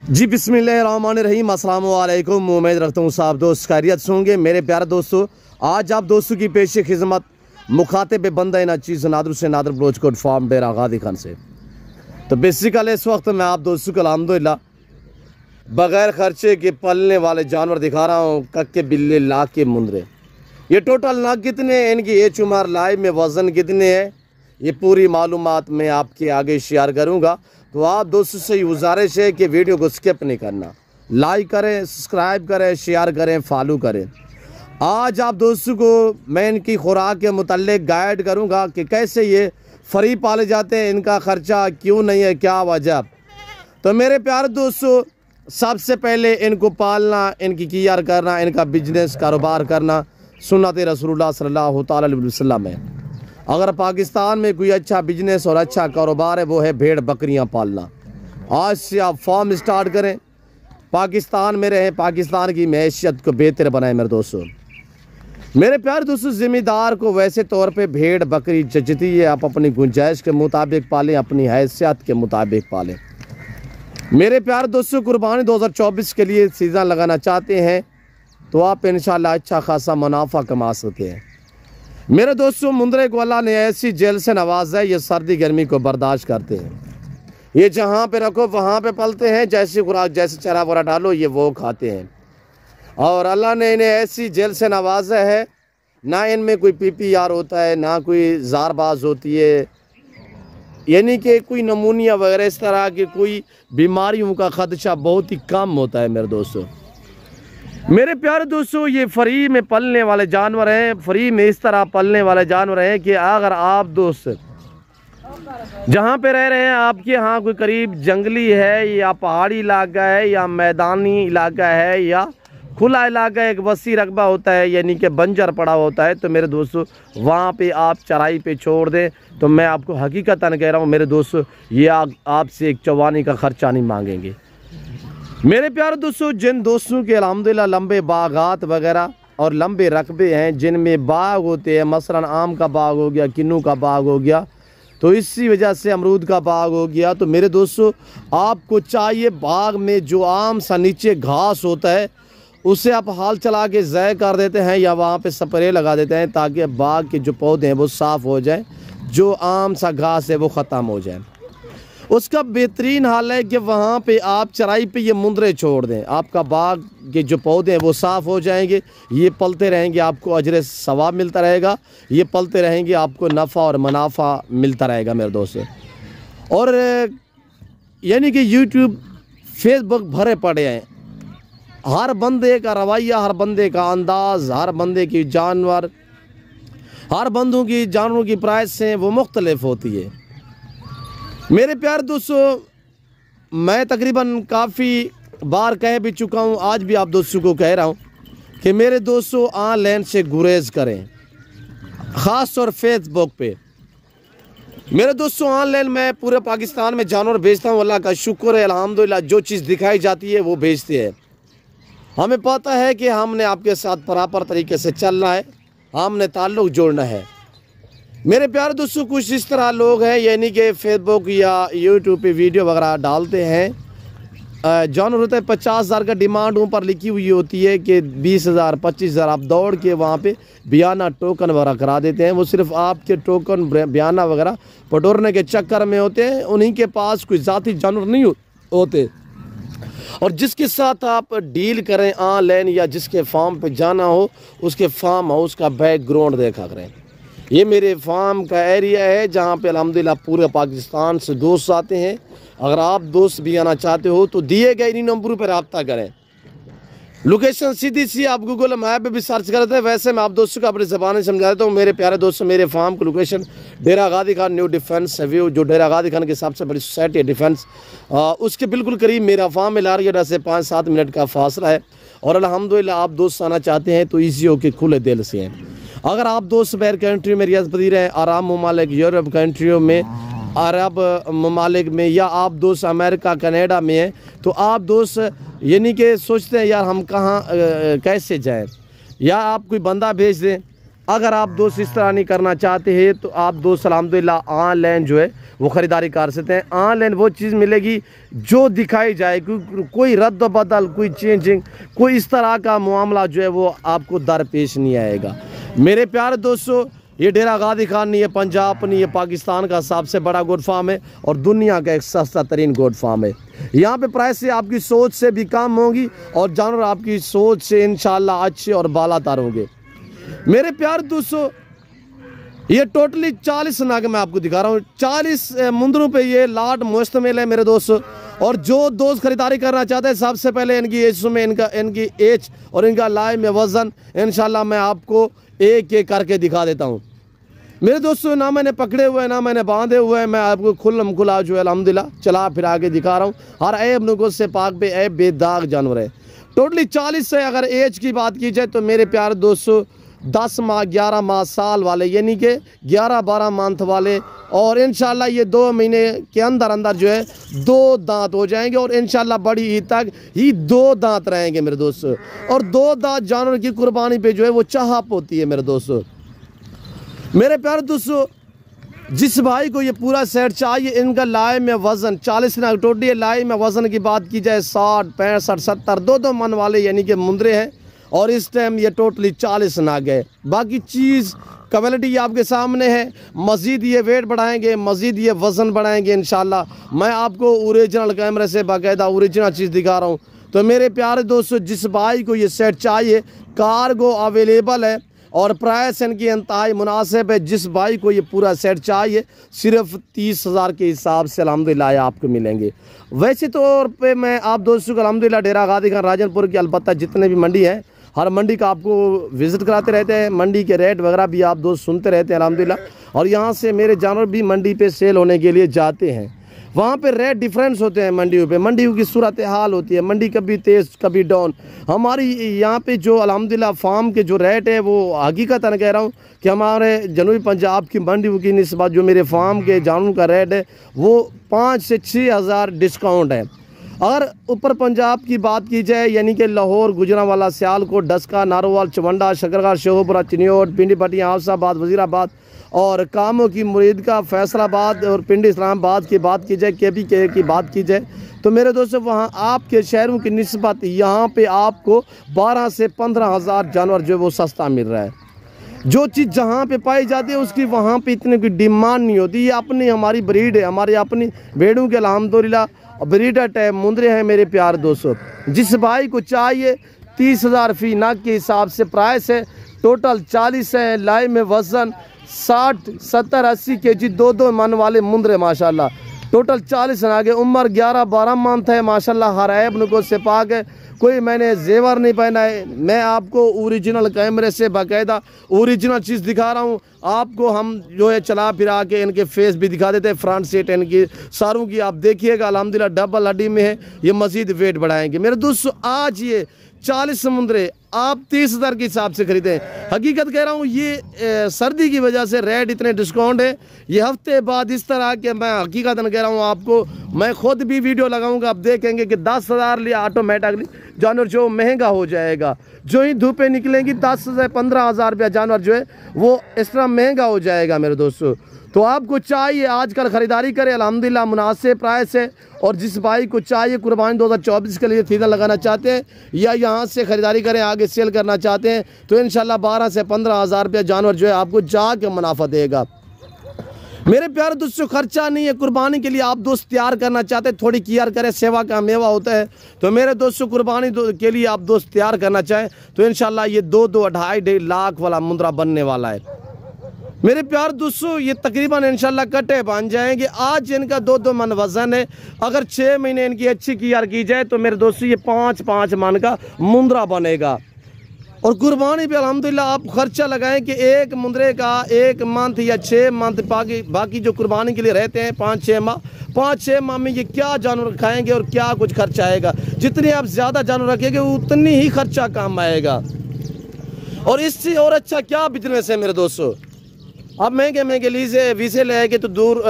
जी बिस्मिल्लाहिर्रहमानिर्रहीम, अस्सलाम वालेकुम। उम्मीद रखता हूँ साहब दोस्त खैरियत से होंगे। मेरे प्यारे दोस्तों, आज आप दोस्तों की पेश खिदमत मुखातिब बंदा ना चीज़ नादर से नादर बलोचकोट फार्म डेरा गादी खान से। तो बेसिकली इस वक्त मैं आप दोस्तों को अल्हम्दुलिल्लाह बग़ैर ख़र्चे के पलने वाले जानवर दिखा रहा हूँ। कक्के बिल्ली लाख के मुंदरे, ये टोटल नाक कितने हैं, इनकी एच उमर लाइव में वज़न कितने हैं, ये पूरी मालूमात मैं आपके आगे शेयर करूँगा। तो आप दोस्तों से गुजारिश है कि वीडियो को स्किप नहीं करना, लाइक करें, सब्सक्राइब करें, शेयर करें, फॉलो करें। आज आप दोस्तों को मैं इनकी खुराक के मुताल्लिक गाइड करूंगा कि कैसे ये फ्री पाले जाते हैं, इनका ख़र्चा क्यों नहीं है, क्या वजह। तो मेरे प्यारे दोस्तों, सबसे पहले इनको पालना, इनकी केयर करना, इनका बिजनेस कारोबार करना सुन्नत रसूलुल्लाह सल्लल्लाहु अलैहि वसल्लम है। अगर पाकिस्तान में कोई अच्छा बिजनेस और अच्छा कारोबार है वो है भेड़ बकरियां पालना। आज से आप फार्म स्टार्ट करें, पाकिस्तान में रहें, पाकिस्तान की मैशियत को बेहतर बनाएं। मेरे दोस्तों, मेरे प्यारे दोस्तों, ज़िम्मेदार को वैसे तौर पे भेड़ बकरी जचती है, आप अपनी गुंजाइश के मुताबिक पालें, अपनी हैसियत के मुताबिक पालें। मेरे प्यारे दोस्तों, कुर्बानी 2024 के लिए सीज़न लगाना चाहते हैं तो आप इंशाल्लाह अच्छा खासा मुनाफा कमा सकते हैं। मेरे दोस्तों, मुंदरे को अल्लाह ने ऐसी जेल से नवाजा है, ये सर्दी गर्मी को बर्दाश्त करते हैं। ये जहाँ पे रखो वहाँ पे पलते हैं, जैसी खुराक जैसे चरा वरा डालो ये वो खाते हैं। और अल्लाह ने इन्हें ऐसी जेल से नवाजा है, ना इनमें कोई PPR होता है, ना कोई ज़ारबाज होती है, यानी कि कोई नमूनिया वगैरह इस तरह की कोई बीमारियों का खदशा बहुत ही कम होता है। मेरे दोस्तों, मेरे प्यारे दोस्तों, ये फ्री में पलने वाले जानवर हैं। फ्री में इस तरह पलने वाले जानवर हैं कि अगर आप दोस्त जहाँ पे रह रहे हैं, आपके यहाँ कोई करीब जंगली है या पहाड़ी इलाका है या मैदानी इलाका है या खुला इलाका है, एक वसी रकबा होता है यानी कि बंजर पड़ा होता है, तो मेरे दोस्तों वहाँ पे आप चराई पे छोड़ दें। तो मैं आपको हकीकतन कह रहा हूँ मेरे दोस्तों, ये आपसे एक चवानी का ख़र्चा नहीं मांगेंगे। मेरे प्यारे दोस्तों, जिन दोस्तों के अल्हम्दुलिल्लाह लंबे बागात वगैरह और लंबे रकबे हैं, जिनमें बाग होते हैं, मसलन आम का बाग हो गया, किन्नू का बाग हो गया, तो इसी वजह से अमरूद का बाग हो गया, तो मेरे दोस्तों आपको चाहिए बाग में जो आम सा नीचे घास होता है उसे आप हाल चला के ज़ाय कर देते हैं या वहाँ पे स्प्रे लगा देते हैं ताकि बाग के जो पौधे हैं वो साफ़ हो जाए, जो आम सा घास है वो ख़त्म हो जाए। उसका बेहतरीन हाल है कि वहाँ पे आप चराई पे ये मुंदरे छोड़ दें, आपका बाग के जो पौधे हैं वो साफ़ हो जाएंगे, ये पलते रहेंगे, आपको अजर सवाब मिलता रहेगा, ये पलते रहेंगे, आपको नफ़ा और मुनाफा मिलता रहेगा। मेरे दोस्तों, और यानी कि यूट्यूब फेसबुक भरे पड़े हैं, हर बंदे का रवैया, हर बंदे का अंदाज़, हर बंदे की जानवर, हर बंदों की जानवरों की प्राइस हैं वो मुख्तलिफ होती है। मेरे प्यारे दोस्तों, मैं तकरीबन काफ़ी बार कह भी चुका हूँ, आज भी आप दोस्तों को कह रहा हूँ कि मेरे दोस्तों ऑनलाइन से गुरेज करें, ख़ास तौर फेसबुक पे। मेरे दोस्तों, ऑनलाइन मैं पूरे पाकिस्तान में जानवर बेचता हूँ, अल्लाह का शुक्र है, अल्हम्दुलिल्लाह जो चीज़ दिखाई जाती है वो बेचते हैं। हमें पता है कि हमने आपके साथ प्रॉपर तरीके से चलना है, हमने ताल्लुक़ जोड़ना है। मेरे प्यारे दोस्तों, कुछ इस तरह लोग हैं यानी कि फेसबुक या यूट्यूब पे वीडियो वगैरह डालते हैं, जानवर होता है 50,000 का डिमांड ऊपर लिखी हुई होती है कि 20,000 25,000 आप दौड़ के वहाँ पे बयाना टोकन वगैरह करा देते हैं। वो सिर्फ आपके टोकन बयाना वगैरह पटोरने के चक्कर में होते हैं, उन्हीं के पास कोई ज़ाती जानवर नहीं होते। और जिसके साथ आप डील करें ऑनलाइन या जिसके फार्म पे जाना हो, उसके फार्म हाउस का बैकग्राउंड देखा करें। ये मेरे फार्म का एरिया है जहाँ पे अल्हम्दुलिल्लाह पूरे पाकिस्तान से दोस्त आते हैं। अगर आप दोस्त भी आना चाहते हो तो दिए गए इन्हीं नंबरों पर रब्ता करें। लोकेशन सीधी सी आप गूगल मैप पे भी सर्च करते हैं, वैसे मैं आप दोस्तों को अपनी ज़बान समझा देता हूँ। मेरे प्यारे दोस्तों, मेरे फार्म की लोकेशन डेरा गादी खान न्यू डिफेंस व्यू, जो डेरा गादी खान की सबसे बड़ी सोसाइटी है डिफेंस, उसके बिल्कुल करीब मेरा फार्म है। लारगेडा से 5-7 मिनट का फासला है। और अल्हम्दुलिल्लाह आप दोस्त आना चाहते हैं तो ईजी होकर खुले दिल से हैं। अगर आप दोस्त बैर कंट्री में रियाज पजीर हैं, आराम ममालिक, यूरोप कंट्रियों में, अरब ममालिक में, या आप दोस्त अमेरिका कनाडा में हैं, तो आप दोस्त यानी कि सोचते हैं यार हम कहाँ कैसे जाएं, या आप कोई बंदा भेज दें अगर आप दोस्त इस तरह नहीं करना चाहते हैं तो आप दोस्त अल्हम्दुलिल्लाह ऑनलाइन जो है वो ख़रीदारी कर सकते हैं। ऑनलाइन वो चीज़ मिलेगी जो दिखाई जाए, कोई रद्द बदल, कोई चेंजिंग, कोई इस तरह का मामला जो है वो आपको दरपेश नहीं आएगा। मेरे प्यारे दोस्तों, ये डेरा गादी खान नहीं है पंजाब नहीं, ये पाकिस्तान का सबसे बड़ा गोट फार्म है और दुनिया का एक सस्ता तरीन गोट फार्म है। यहाँ पे प्राइस से आपकी सोच से भी कम होगी और जानवर आपकी सोच से इंशाल्लाह अच्छे और बालातर होंगे। मेरे प्यारे दोस्तों, ये टोटली 40 नाग मैं आपको दिखा रहा हूँ। 40 मुंदरों पे ये लाट मुश्तमिल है मेरे दोस्तों। और जो दोस्त खरीदारी करना चाहते हैं, सबसे पहले इनकी एज में इनकी एज और इनका लाइव में वज़न इंशाल्लाह मैं आपको एक एक करके दिखा देता हूँ। मेरे दोस्तों, ना मैंने पकड़े हुए ना मैंने बांधे हुए, मैं आपको खुल्लम खुला जो है अल्हम्दुलिल्लाह चला फिरा के दिखा रहा हूँ। हर ऐब नुक़्स से पाक पे ऐब बेदाग जानवर है। टोटली 40 से अगर एज की बात की जाए तो मेरे प्यारे दोस्तों 10 माह 11 माह साल वाले यानी कि 11-12 मंथ वाले, और इंशाल्लाह ये 2 महीने के अंदर अंदर जो है 2 दांत हो जाएंगे और इंशाल्लाह बड़ी ईद तक ही 2 दांत रहेंगे मेरे दोस्तों। और 2 दांत जानवर की कुर्बानी पे जो है वो चाहत होती है मेरे दोस्तों। मेरे प्यारे दोस्तों, जिस भाई को ये पूरा सेट चाहिए, इनका लाए में वज़न 40 नाग टोटली। लाए में वज़न की बात की जाए 60, 65, 70 2 मन वाले यानी कि मुंदरे हैं और इस टाइम ये टोटली 40 नाग है। बाकी चीज़ क्वालिटी आपके सामने है। मज़ीद ये वेट बढ़ाएंगे, मज़ीद ये वज़न बढ़ाएंगे इंशाल्लाह। मैं आपको ओरिजिनल कैमरे से बाकायदा ओरिजिनल चीज़ दिखा रहा हूँ। तो मेरे प्यारे दोस्तों, जिस भाई को ये सेट चाहिए, कार्गो अवेलेबल है और प्राइस इनकी इंतहाई मुनासिब है। जिस भाई को ये पूरा सेट चाहिए सिर्फ 30,000 के हिसाब से अल्हम्दुलिल्लाह आपको मिलेंगे। वैसे तौर पे मैं आप दोस्तों को अल्हम्दुलिल्लाह डेरा गादी खान राजनपुर की अलबत्ता जितने भी मंडी हैं, हर मंडी का आपको विज़िट कराते रहते हैं। मंडी के रेट वगैरह भी आप दोस्त सुनते रहते हैं अल्हम्दुलिल्लाह। और यहाँ से मेरे जानवर भी मंडी पे सेल होने के लिए जाते हैं। वहाँ पे रेट डिफरेंस होते हैं मंडियों पे, मंडियों की सूरत हाल होती है, मंडी कभी तेज़ कभी डाउन। हमारी यहाँ पे जो अल्हम्दुलिल्लाह फार्म के जो रेट है वो हकीकतन कह रहा हूँ कि हमारे जनूबी पंजाब की मंडियों की निस्बत जो मेरे फार्म के जानवरों का रेट है वो 5 से 6 हज़ार डिस्काउंट है। अगर ऊपर पंजाब की बात की जाए यानी कि लाहौर, गुजरांवाला, सियालकोट, डस्का, नारोवाल, चवंडा, शकरगढ़, शेखोपुरा, चिन्योट, पिंडी पटिया, हाफसाबाद, वजीराबाद और कामों की मुरीद का फैसलाबाद और पिंडी इस्लामाबाद की बात की जाए, केपी के की बात की जाए, तो मेरे दोस्तों वहाँ आपके शहरों की निस्बत यहाँ पे आपको 12 से 15 हज़ार जानवर जो है वो सस्ता मिल रहा है। जो चीज़ जहाँ पे पाई जाती है उसकी वहाँ पे इतनी कोई डिमांड नहीं होती। ये अपनी हमारी ब्रीड है, हमारी अपनी भेड़ों के अल्हम्दुलिल्लाह ब्रीडर टाइप मुंदरे हैं मेरे प्यारे दोस्तों। जिस भाई को चाहिए 30,000 फी नाग के हिसाब से प्राइस है। टोटल 40 है। लाइव में वज़न 60, 70, 80 kg 2 मन वाले मुंदरे माशाल्लाह। टोटल 40 नाग है। उम्र 11-12 मंथ है माशाल्लाह। हर ऐब नुको से पाक है। कोई मैंने जेवर नहीं पहना है। मैं आपको ओरिजिनल कैमरे से बाकायदा ओरिजिनल चीज़ दिखा रहा हूँ। आपको हम जो है चला फिरा के इनके फेस भी दिखा देते हैं। फ्रंट सीट इनकी सारों की आप देखिएगा अल्हम्दुलिल्लाह डबल हड्डी में है। ये मज़ीद वेट बढ़ाएंगे मेरे दोस्तों। आज ये 40 समुंदरे आप 30,000 के हिसाब से खरीदें। हकीकत कह रहा हूँ, ये सर्दी की वजह से रेट इतने डिस्काउंट है। ये हफ्ते बाद इस तरह के मैं हकीकत कह रहा हूँ आपको, मैं खुद भी वीडियो लगाऊंगा, आप देखेंगे कि 10,000 लिए ऑटोमेटिकली जानवर जो महंगा हो जाएगा। जो ही धूपें निकलेंगी 10 से 15,000 रुपया जानवर जो है वो इस तरह महंगा हो जाएगा मेरे दोस्तों। तो आपको चाहिए आजकल ख़रीदारी करें, अल्हम्दुलिल्लाह मुनासिब प्राइस है। और जिस भाई को चाहिए कुर्बानी 2024 के लिए सीज़न लगाना चाहते हैं या यहाँ से ख़रीदारी करें आगे सेल करना चाहते हैं तो इंशाल्लाह 12 से 15,000 रुपया जानवर जो है आपको जाके मुनाफा देगा। मेरे प्यारे दोस्तों, खर्चा नहीं है। कुर्बानी के लिए आप दोस्त तैयार करना चाहते हैं, थोड़ी केयर करें, सेवा का मेवा होता है। तो मेरे दोस्तों कुर्बानी के लिए आप दोस्त तैयार करना चाहें तो इंशाल्लाह ये 2-2.5 लाख वाला मुंदरा बनने वाला है। मेरे प्यार दोस्तों, ये तकरीबन इंशाल्लाह कट्टे बन जाएंगे। आज इनका 2-2 मन वज़न है। अगर 6 महीने इनकी अच्छी केयर की जाए तो मेरे दोस्तों ये 5-5 मन का मुंदरा बनेगा। और कुर्बानी पे अल्हम्दुलिल्लाह आप खर्चा लगाएं कि एक मुंदरे का 1 मंथ या 6 मंथ बाकी जो कुर्बानी के लिए रहते हैं 5-6 माह में ये क्या जानवर खाएंगे और क्या कुछ खर्चा आएगा। जितने आप ज़्यादा जानवर रखेंगे उतनी ही खर्चा काम आएगा। और इससे और अच्छा क्या बिजनेस है मेरे दोस्तों। अब महंगे महंगे वीज़े ले के तो दूर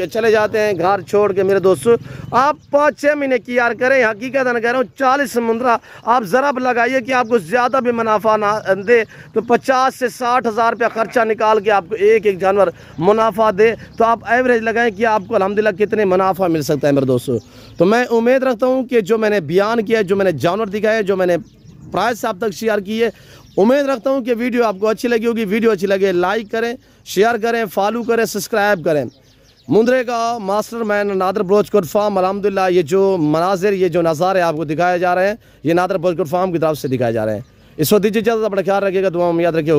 चले जाते हैं घर छोड़ के। मेरे दोस्तों आप 5-6 महीने की यार करें, हकीकत कह रहा हूँ 40 समुंदरा आप ज़रा लगाइए कि आपको ज़्यादा भी मुनाफा ना दे तो 50 से 60 हज़ार रुपया ख़र्चा निकाल के आपको एक जानवर मुनाफा दे तो आप एवरेज लगाएं कि आपको अल्हम्दुलिल्लाह कितने मुनाफा मिल सकता है मेरे दोस्तों। तो मैं उम्मीद रखता हूँ कि जो मैंने बयान किया, जो मैंने जानवर दिखाए, जो मैंने प्राइस आप तक शेयर की है, उम्मीद रखता हूँ कि वीडियो आपको अच्छी लगी होगी। वीडियो अच्छी लगे लाइक करें, शेयर करें, फॉलो करें, सब्सक्राइब करें। मुंद्रे का Masterman Nadar Bloch goat farm, अल्हम्दुलिल्लाह ये जो मनाजिर, ये जो नज़ारे आपको दिखाए जा रहे हैं, ये नादर बलोच गोट फार्म की तरफ से दिखाए जा रहे हैं। इस वक्त दीजिए इजाज़त, अपना ख्याल रखिएगा, दुआ में याद रखिए।